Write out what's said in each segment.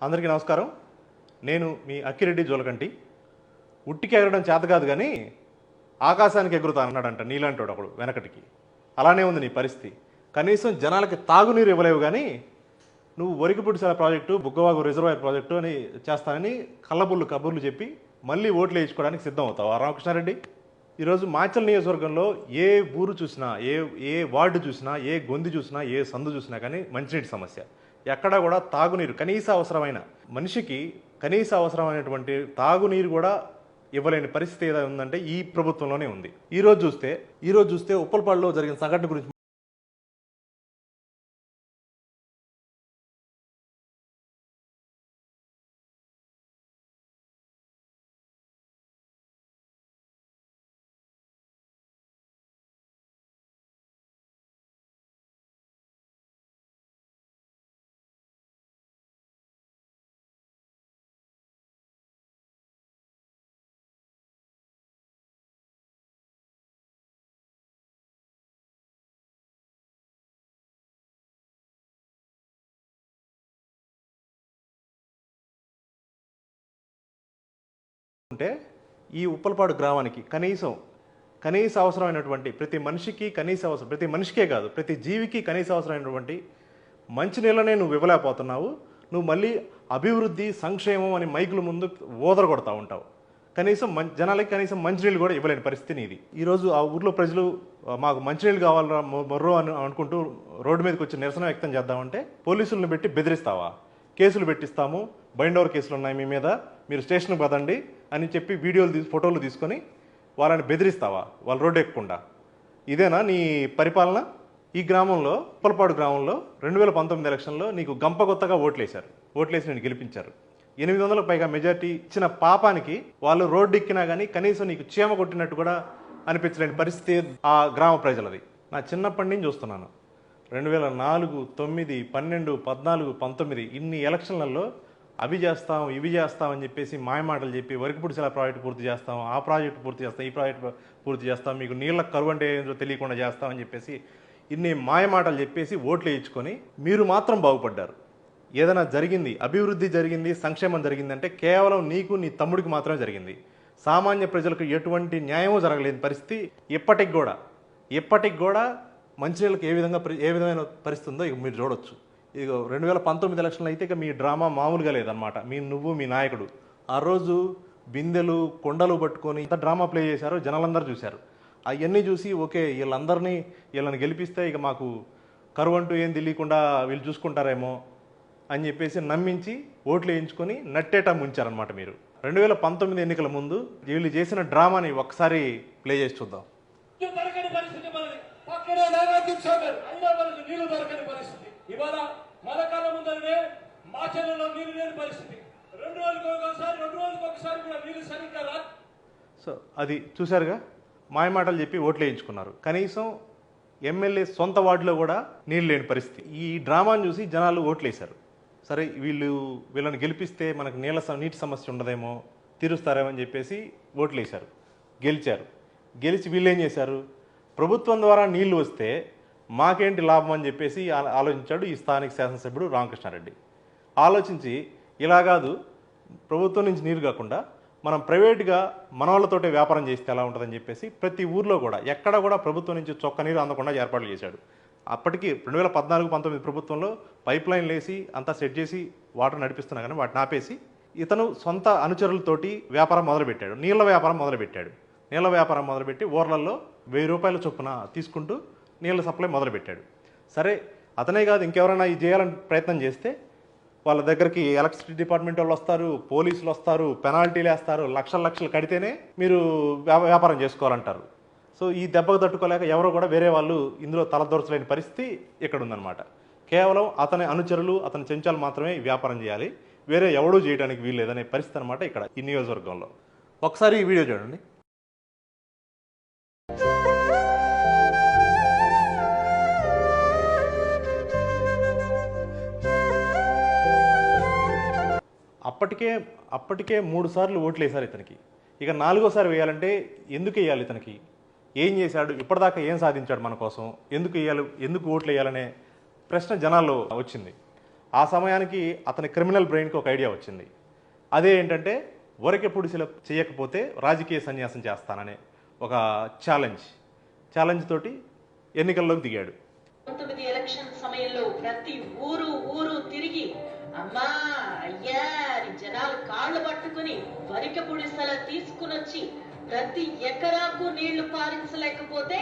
అందరికీ నమస్కారం. నేను మీ అక్కిరెడ్డి జోలకంటి. ఉట్టికి ఎగరడం చేత కాదు కానీ ఆకాశానికి ఎగురుతా అన్నాడంట నీలాంటోడు ఒకడు వెనకటికి. అలానే ఉంది నీ పరిస్థితి. కనీసం జనాలకి తాగునీరు ఇవ్వలేవు కానీ నువ్వు ఒరికిపుడిసాల ప్రాజెక్టు, బుగ్గవాగు రిజర్వాయర్ ప్రాజెక్టు అని చేస్తానని కళ్ళబుల్లు కబుర్లు చెప్పి మళ్ళీ ఓట్లు వేయించుకోవడానికి సిద్ధం అవుతావు రామకృష్ణారెడ్డి. ఈరోజు మాచల్ నియోజకవర్గంలో ఏ ఊరు చూసినా, ఏ వార్డు చూసినా, ఏ గొంతు చూసినా, ఏ సందు చూసినా కానీ మంచినీటి సమస్య. ఎక్కడా కూడా తాగునీరు, కనీస అవసరమైన మనిషికి కనీస అవసరమైనటువంటి తాగునీరు కూడా ఇవ్వలేని పరిస్థితి ఏదైనా ఉందంటే ఈ ప్రభుత్వంలోనే ఉంది. ఈరోజు చూస్తే ఉప్పలపాడులో జరిగిన సంఘటన గురించి ఉంటే ఈ ఉప్పలపాడు గ్రామానికి కనీస అవసరమైనటువంటి ప్రతి మనిషికి ప్రతి మనిషికే కాదు ప్రతి జీవికి కనీస అవసరమైనటువంటి మంచినీళ్ళనే నువ్వు ఇవ్వలేకపోతున్నావు. నువ్వు మళ్ళీ అభివృద్ధి సంక్షేమం అని మైకుల ముందు ఓదర కొడతా ఉంటావు. జనాలకి కనీసం మంచినీళ్ళు కూడా ఇవ్వలేని పరిస్థితి నీది. ఈరోజు ఆ ఊర్లో ప్రజలు మాకు మంచినీళ్ళు కావాలరా మొర్రో అని అనుకుంటూ రోడ్డు మీదకి వచ్చి నిరసన వ్యక్తం చేద్దామంటే పోలీసులను పెట్టి బెదిరిస్తావా? కేసులు పెట్టిస్తాము, బైండ్ ఓవర్ కేసులు ఉన్నాయి మీ మీద, మీరు స్టేషన్కి పదండి అని చెప్పి ఫోటోలు తీసుకొని వాళ్ళని బెదిరిస్తావా వాళ్ళు రోడ్డు ఎక్కకుండా? ఇదేనా నీ పరిపాలన? ఈ గ్రామంలో, ఉప్పలపాడు గ్రామంలో 2019 ఎలక్షన్లో నీకు గంపగొత్తగా ఓట్లేసి నేను గెలిపించారు. 800లకు పైగా మెజార్టీ ఇచ్చిన పాపానికి వాళ్ళు రోడ్డు ఎక్కినా కానీ కనీసం నీకు చీమ కొట్టినట్టు కూడా అనిపించలేని పరిస్థితి ఆ గ్రామ ప్రజలది. నా చిన్నప్పటి నుంచి చూస్తున్నాను. 2004, 9, 12, 14, 19 ఇన్ని ఎలక్షన్లలో అవి చేస్తాం ఇవి చేస్తాం అని చెప్పేసి మాయమాటలు చెప్పి వరికిపుడిసాల ప్రాజెక్టు పూర్తి చేస్తాం, ఆ ప్రాజెక్టు పూర్తి చేస్తాం, ఈ ప్రాజెక్టు పూర్తి చేస్తాం, మీకు నీళ్ళ కరువు అంటే ఏంటో తెలియకుండా చేస్తామని చెప్పేసి ఇన్ని మాయమాటలు చెప్పేసి ఓట్లు వేయించుకొని మీరు మాత్రం బాగుపడ్డారు. ఏదైనా జరిగింది, అభివృద్ధి జరిగింది, సంక్షేమం జరిగిందంటే కేవలం నీకు నీ తమ్ముడికి మాత్రమే జరిగింది. సామాన్య ప్రజలకు ఎటువంటి న్యాయమూ జరగలేని పరిస్థితి ఇప్పటికి కూడా మంచినీళ్ళకి ఏ విధమైన పరిస్థితి ఉందో ఇక మీరు చూడొచ్చు. ఇక 2019 ఎలక్షన్లు అయితే ఇక మీ డ్రామా మామూలుగా లేదనమాట. నువ్వు మీ నాయకుడు ఆ రోజు బిందెలు కొండలు పట్టుకొని ఇంత డ్రామా ప్లే చేశారో జనాలందరూ చూశారు. అవన్నీ చూసి ఓకే వీళ్ళని గెలిపిస్తే ఇక మాకు కరువు అంటూ ఏం తెలియకుండా వీళ్ళు చూసుకుంటారేమో అని చెప్పేసి నమ్మించి ఓట్లు వేయించుకొని నట్టేటా ముంచారనమాట మీరు. 2019 ఎన్నికల ముందు వీళ్ళు చేసిన డ్రామాని ఒక్కసారి ప్లే చేసి చూద్దాం. ఇవాళ మన కళ్ళ ముందరనే మాచర్లలో నీళ్లు లేని పరిస్థితి. 2 రోజులకు ఒకసారి కూడా నీళ్లు సరిగ్గా రాదు. సో అది చూశారుగా, మాయమాటలు చెప్పి ఓట్లు వేయించుకున్నారు. కనీసం ఎమ్మెల్యే సొంత వార్డులో కూడా నీళ్ళు లేని పరిస్థితి. ఈ డ్రామాను చూసి జనాలు ఓట్లు వేశారు. సరే వీళ్ళని గెలిపిస్తే మనకు నీటి సమస్య ఉండదేమో, తీరుస్తారేమో అని చెప్పేసి ఓట్లు వేశారు. గెలిచి వీళ్ళు ఏం చేశారు? ప్రభుత్వం ద్వారా నీళ్లు వస్తే మాకేంటి లాభం అని చెప్పేసి ఆలోచించాడు ఈ స్థానిక శాసనసభ్యుడు రామకృష్ణారెడ్డి. ఆలోచించి ఇలా కాదు, ప్రభుత్వం నుంచి నీరు కాకుండా మనం ప్రైవేట్గా మన వాళ్ళతోటే వ్యాపారం చేస్తే ఎలా ఉంటుందని చెప్పేసి ప్రతి ఊర్లో కూడా ఎక్కడ కూడా ప్రభుత్వం నుంచి చొక్క నీరు అందకుండా ఏర్పాట్లు చేశాడు. అప్పటికి 2014-19 ప్రభుత్వంలో పైప్ లైన్లు వేసి అంతా సెట్ చేసి వాటర్ నడిపిస్తున్నా కానీ వాటిని ఆపేసి ఇతను సొంత అనుచరులతోటి వ్యాపారం మొదలుపెట్టాడు. నీళ్ళ వ్యాపారం మొదలుపెట్టి ఊర్లలో 1000 రూపాయల చొప్పున తీసుకుంటూ నీళ్ళ సప్లై మొదలుపెట్టాడు. సరే అతనే కాదు, ఇంకెవరైనా ఇది చేయాలని ప్రయత్నం చేస్తే వాళ్ళ దగ్గరికి ఎలక్ట్రిసిటీ డిపార్ట్మెంట్ వాళ్ళు వస్తారు, పోలీసులు వస్తారు, పెనాల్టీలు వేస్తారు, లక్షలు కడితేనే మీరు వ్యాపారం చేసుకోవాలంటారు. సో ఈ దెబ్బకు తట్టుకోలేక ఎవరో కూడా వేరే వాళ్ళు ఇందులో తలదొరచలేని పరిస్థితి ఇక్కడ ఉందన్నమాట. కేవలం అతని అనుచరులు, అతని చెంచాలు మాత్రమే వ్యాపారం చేయాలి, వేరే ఎవడూ చేయడానికి వీల్లేదనే పరిస్థితి అనమాట ఇక్కడ ఈ నియోజకవర్గంలో. ఒకసారి ఈ వీడియో చూడండి. అప్పటికే 3 సార్లు ఓట్లు వేశారు ఇతనికి. ఇక 4వసారి వేయాలంటే ఎందుకు వేయాలి? ఇతనికి ఏం చేశాడు? ఇప్పటిదాకా ఏం సాధించాడు మన కోసం? ఎందుకు ఓట్లు వేయాలనే ప్రశ్న జనాల్లో వచ్చింది. ఆ సమయానికి అతని క్రిమినల్ బ్రెయిన్కి ఒక ఐడియా వచ్చింది. అదే ఏంటంటే వరకెప్పుడు చేయకపోతే రాజకీయ సన్యాసం చేస్తాననే ఒక ఛాలెంజ్ తోటి ఎన్నికల్లోకి దిగాడు. 19 ఎలక్షన్ సమయంలో ప్రతి ఊరు తిరిగి అమ్మా అయ్యా అని జనాలు కాళ్ళు పట్టుకుని వరిక పుడిసల తీసుకునొచ్చి ప్రతి ఎకరాకు నీళ్లు పారించలేకపోతే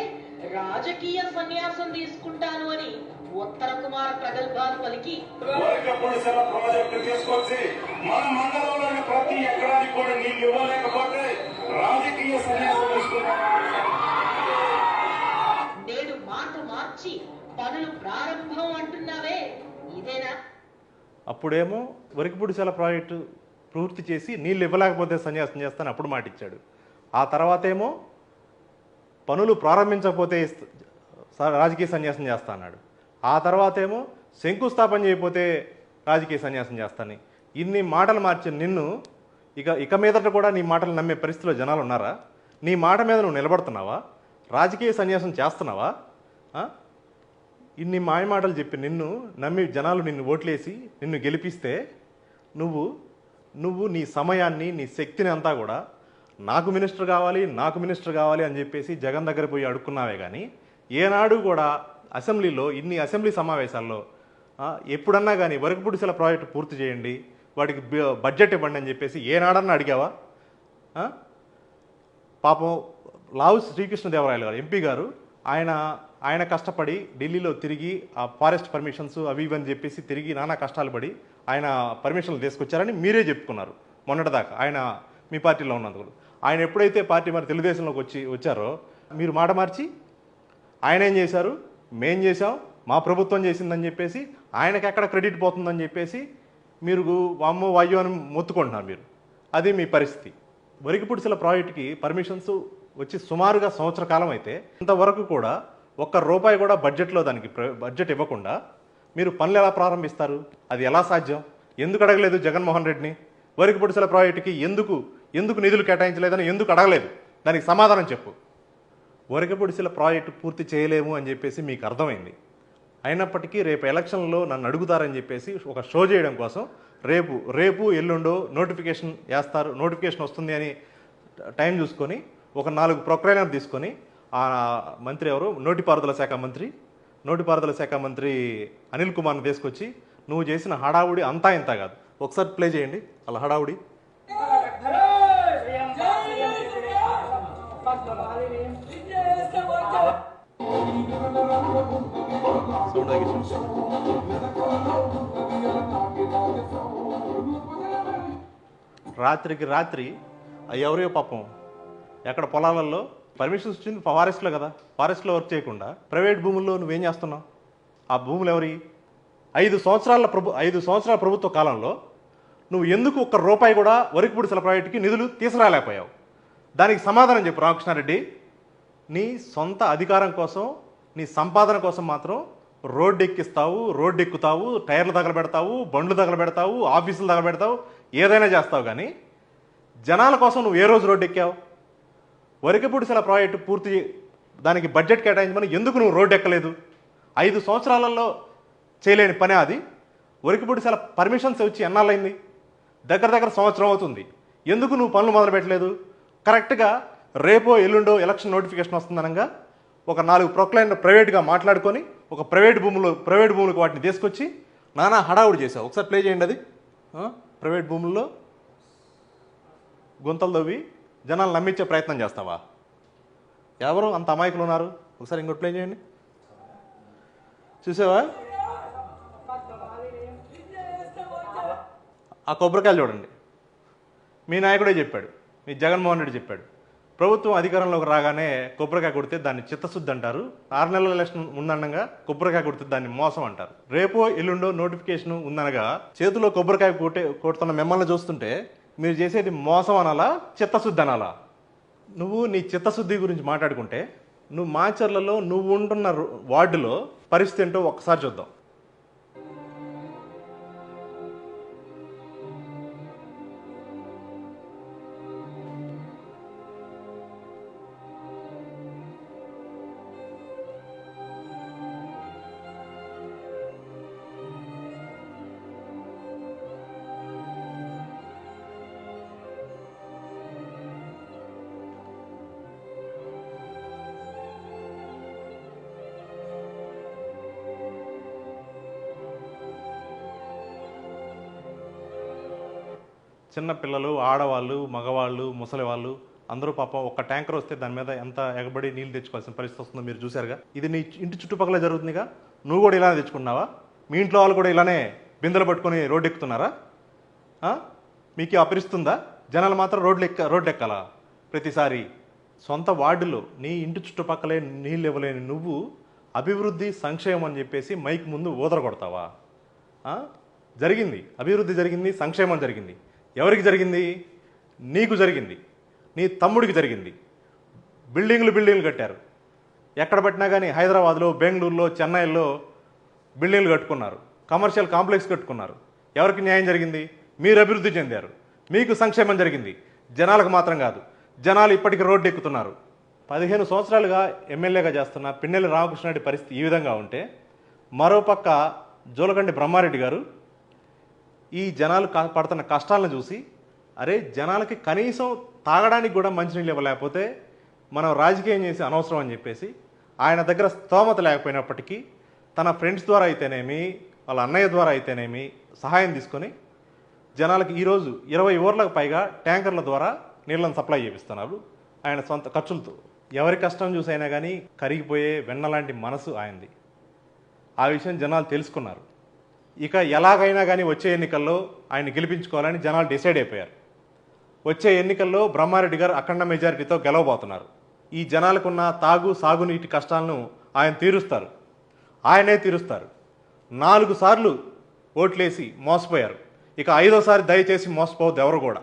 రాజకీయ సన్యాసం తీసుకుంటాను అని ఉత్తర కుమార ప్రగల్భాలు పలికి వరిక పుడిసెల ప్రాజెక్టు తీసుకొచ్చి మన మండలంలోని ప్రతి ఎకరానికి కూడా నీళ్లు ఇవ్వలేకపోతే రాజకీయ సన్యాసం తీసుకుంటాను. నేడు మాట మార్చి పనులు ప్రారంభం అంటున్నావే, ఇదేనా? అప్పుడేమో వరికపుడిసెల ప్రాజెక్టు పూర్తి చేసి నీళ్ళు ఇవ్వలేకపోతే సన్యాసం చేస్తాను అప్పుడు మాట ఇచ్చాడు. ఆ తర్వాత ఏమో పనులు ప్రారంభించకపోతే రాజకీయ సన్యాసం చేస్తా అన్నాడు. ఆ తర్వాత ఏమో శంకుస్థాపన చేయకపోతే రాజకీయ సన్యాసం చేస్తాను. ఇన్ని మాటలు మార్చిన నిన్ను ఇక మీదట కూడా నీ మాటలు నమ్మే పరిస్థితిలో జనాలు ఉన్నారా? నీ మాట మీద నువ్వు నిలబడుతున్నావా? రాజకీయ సన్యాసం చేస్తున్నావా? ఇన్ని మాయ మాటలు చెప్పి నిన్ను నమ్మి జనాలు నిన్ను ఓట్లేసి నిన్ను గెలిపిస్తే నువ్వు నీ సమయాన్ని నీ శక్తిని అంతా కూడా నాకు మినిస్టర్ కావాలి అని చెప్పేసి జగన్ దగ్గర పోయి అడుక్కున్నావే కానీ ఏనాడు కూడా అసెంబ్లీలో ఇన్ని అసెంబ్లీ సమావేశాల్లో ఎప్పుడన్నా కానీ వరకపుడిసెల ప్రాజెక్టు పూర్తి చేయండి, వాటికి బడ్జెట్ ఇవ్వండి అని చెప్పేసి ఏనాడన్నా అడిగావా? పాపం లావు శ్రీకృష్ణదేవరాయలు గారు ఎంపీ గారు ఆయన కష్టపడి ఢిల్లీలో తిరిగి ఆ ఫారెస్ట్ పర్మిషన్స్ అవి ఇవని చెప్పేసి తిరిగి నానా కష్టాలు పడి ఆయన పర్మిషన్లు తీసుకొచ్చారని మీరే చెప్పుకున్నారు మొన్నటిదాకా ఆయన మీ పార్టీలో ఉన్నందుకు. ఆయన ఎప్పుడైతే పార్టీ మరి తెలుగుదేశంలోకి వచ్చారో మీరు మాట మార్చి ఆయన ఏం చేశారు, మేం చేశాం, మా ప్రభుత్వం చేసిందని చెప్పేసి ఆయనకి ఎక్కడ క్రెడిట్ పోతుందని చెప్పేసి మీరు అమ్మో వాయ్యో అని మొత్తుకుంటున్నారు మీరు. అది మీ పరిస్థితి. వరికపుడిసెల ప్రాజెక్టుకి పర్మిషన్స్ వచ్చి సుమారుగా సంవత్సర కాలం అయితే ఇంతవరకు కూడా ₹1 కూడా బడ్జెట్లో దానికి బడ్జెట్ ఇవ్వకుండా మీరు పనులు ఎలా ప్రారంభిస్తారు? అది ఎలా సాధ్యం? ఎందుకు అడగలేదు జగన్మోహన్ రెడ్డిని? వరికపుడిసెల ప్రాజెక్టుకి ఎందుకు నిధులు కేటాయించలేదని ఎందుకు అడగలేదు? దానికి సమాధానం చెప్పు. వరికపుడిసెల ప్రాజెక్టు పూర్తి చేయలేము అని చెప్పేసి మీకు అర్థమైంది. అయినప్పటికీ రేపు ఎలక్షన్లో నన్ను అడుగుతారని చెప్పేసి ఒక షో చేయడం కోసం రేపు ఎల్లుండో నోటిఫికేషన్ వేస్తారు, నోటిఫికేషన్ వస్తుంది అని టైం చూసుకొని ఒక 4 ప్రొక్లైనర్ తీసుకొని ఆ మంత్రి ఎవరు నోటిపారుదల శాఖ మంత్రి అనిల్ కుమార్ని తీసుకొచ్చి నువ్వు చేసిన హడావుడి అంతా ఇంత కాదు, ఒకసారి ప్లే చేయండి అలా హడావుడి. రాత్రికి రాత్రి ఎవరో పాపం ఎక్కడ పొలాలలో పర్మిషన్స్ వచ్చింది ఫారెస్ట్లో కదా, ఫారెస్ట్లో వర్క్ చేయకుండా ప్రైవేట్ భూముల్లో నువ్వేం చేస్తున్నావు? ఆ భూములు ఎవరి? 5 సంవత్సరాల ప్రభుత్వ కాలంలో నువ్వు ఎందుకు ₹1 కూడా వరికపుడిసెల ప్రాజెక్టుకి నిధులు తీసుకురాలేకపోయావు? దానికి సమాధానం చెప్పు రామకృష్ణారెడ్డి. నీ సొంత అధికారం కోసం, నీ సంపాదన కోసం మాత్రం రోడ్డు ఎక్కుతావు, టైర్లు తగలబెడతావు, బండ్లు తగలబెడతావు, ఆఫీసులు తగలబెడతావు, ఏదైనా చేస్తావు. కానీ జనాల కోసం నువ్వు ఏ రోజు రోడ్డు ఎక్కావు? వరికపుడిసెల ప్రాజెక్టు పూర్తి దానికి బడ్జెట్ కేటాయించమని ఎందుకు నువ్వు రోడ్డు ఎక్కలేదు? 5 సంవత్సరాలలో చేయలేని పనే అది. వరికపుడిసెల పర్మిషన్స్ వచ్చి ఎన్నాళ్ళైంది? దగ్గర సంవత్సరం అవుతుంది. ఎందుకు నువ్వు పనులు మొదలు పెట్టలేదు? కరెక్ట్గా రేపో ఎల్లుండో ఎలక్షన్ నోటిఫికేషన్ వస్తుందనగా ఒక 4 ప్రొక్లైనర్ ప్రైవేట్గా మాట్లాడుకొని ఒక ప్రైవేట్ భూములకు వాటిని తీసుకొచ్చి నానా హడావుడి చేసావు. ఒకసారి ప్లే చేయండి అది. ప్రైవేట్ భూముల్లో గుంతలు తవ్వి జనాలు నమ్మించే ప్రయత్నం చేస్తావా? ఎవరు అంత అమాయకులు ఉన్నారు? ఒకసారి ఇంకోటి ప్లే చేయండి. చూసావా? ఆ కొబ్బరికాయలు చూడండి. మీ నాయకుడే చెప్పాడు, మీ జగన్మోహన్ రెడ్డి చెప్పాడు, ప్రభుత్వం అధికారంలోకి రాగానే కొబ్బరికాయ కొడితే దాన్ని చిత్తశుద్ధి అంటారు, 6 నెలల ఎలక్షన్ ఉందనగా కొబ్బరికాయ కొడితే దాన్ని మోసం అంటారు. రేపో ఎల్లుండో నోటిఫికేషన్ ఉందనగా చేతిలో కొబ్బరికాయ కొడుతున్న మిమ్మల్ని చూస్తుంటే మీరు చేసేది మోసం అనాలా, చిత్తశుద్ధి అనాలా? నువ్వు నీ చిత్తశుద్ధి గురించి మాట్లాడుకుంటే నువ్వు మాచర్లలో నువ్వు ఉంటున్న వార్డులో పరిస్థితి ఏంటో ఒక్కసారి చూద్దాం. చిన్న పిల్లలు, ఆడవాళ్ళు, మగవాళ్ళు, ముసలి వాళ్ళు అందరూ పాపం ఒక్క ట్యాంకర్ వస్తే దాని మీద ఎంత ఎగబడి నీళ్ళు తెచ్చుకోవాల్సిన పరిస్థితి వస్తుందో మీరు చూశారుగా. ఇది నీ ఇంటి చుట్టుపక్కల జరుగుతుందిగా. నువ్వు కూడా ఇలానే తెచ్చుకున్నావా? మీ ఇంట్లో వాళ్ళు కూడా ఇలానే బిందెలు పట్టుకొని రోడ్డు ఎక్కుతున్నారా? మీకు అపరిస్తుందా? జనాలు మాత్రం రోడ్డు ఎక్కాలా ప్రతిసారి? సొంత వార్డులో నీ ఇంటి చుట్టుపక్కలే నీళ్ళు ఇవ్వలేని నువ్వు అభివృద్ధి సంక్షేమం అని చెప్పేసి మైక్ ముందు ఊదర కొడతావా? జరిగింది, అభివృద్ధి జరిగింది, సంక్షేమం జరిగింది. ఎవరికి జరిగింది? నీకు జరిగింది, నీ తమ్ముడికి జరిగింది. బిల్డింగ్లు కట్టారు. ఎక్కడ పట్టినా కానీ హైదరాబాద్లో, బెంగళూరులో, చెన్నైలో బిల్డింగ్లు కట్టుకున్నారు, కమర్షియల్ కాంప్లెక్స్ కట్టుకున్నారు. ఎవరికి న్యాయం జరిగింది? మీరు అభివృద్ధి చెందారు, మీకు సంక్షేమం జరిగింది. జనాలకు మాత్రం కాదు. జనాలు ఇప్పటికీ రోడ్డు ఎక్కుతున్నారు. 15 సంవత్సరాలుగా ఎమ్మెల్యేగా చేస్తున్న పిన్నెల్లి రామకృష్ణారెడ్డి పరిస్థితి ఈ విధంగా ఉంటే, మరోపక్క జోలకంటి బ్రహ్మారెడ్డి గారు ఈ జనాలు పడుతున్న కష్టాలను చూసి, అరే జనాలకి కనీసం తాగడానికి కూడా మంచినీళ్ళు ఇవ్వలేకపోతే మనం రాజకీయం చేసి అనవసరం అని చెప్పేసి ఆయన దగ్గర స్తోమత లేకపోయినప్పటికీ తన ఫ్రెండ్స్ ద్వారా అయితేనేమి, వాళ్ళ అన్నయ్య ద్వారా అయితేనేమి సహాయం తీసుకొని జనాలకి ఈరోజు 20 ఊర్లకు పైగా ట్యాంకర్ల ద్వారా నీళ్ళను సప్లై చేపిస్తున్నారు ఆయన సొంత ఖర్చులతో. ఎవరి కష్టం చూసి అయినా కానీ కరిగిపోయే వెన్నలాంటి మనసు ఆయనది. ఆ విషయం జనాలు తెలుసుకున్నారు. ఇక ఎలాగైనా కానీ వచ్చే ఎన్నికల్లో ఆయన గెలిపించుకోవాలని జనాలు డిసైడ్ అయిపోయారు. వచ్చే ఎన్నికల్లో బ్రహ్మారెడ్డి గారు అఖండ మెజారిటీతో గెలవబోతున్నారు. ఈ జనాలకున్న సాగునీటి కష్టాలను ఆయన తీరుస్తారు. ఆయనే తీరుస్తారు. 4 సార్లు ఓట్లేసి మోసపోయారు. ఇక 5వసారి దయచేసి మోసపోవద్దు ఎవరు కూడా.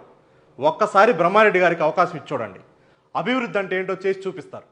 ఒక్కసారి బ్రహ్మారెడ్డి గారికి అవకాశం ఇచ్చి చూడండి. అభివృద్ధి అంటే ఏంటో చేసి చూపిస్తారు.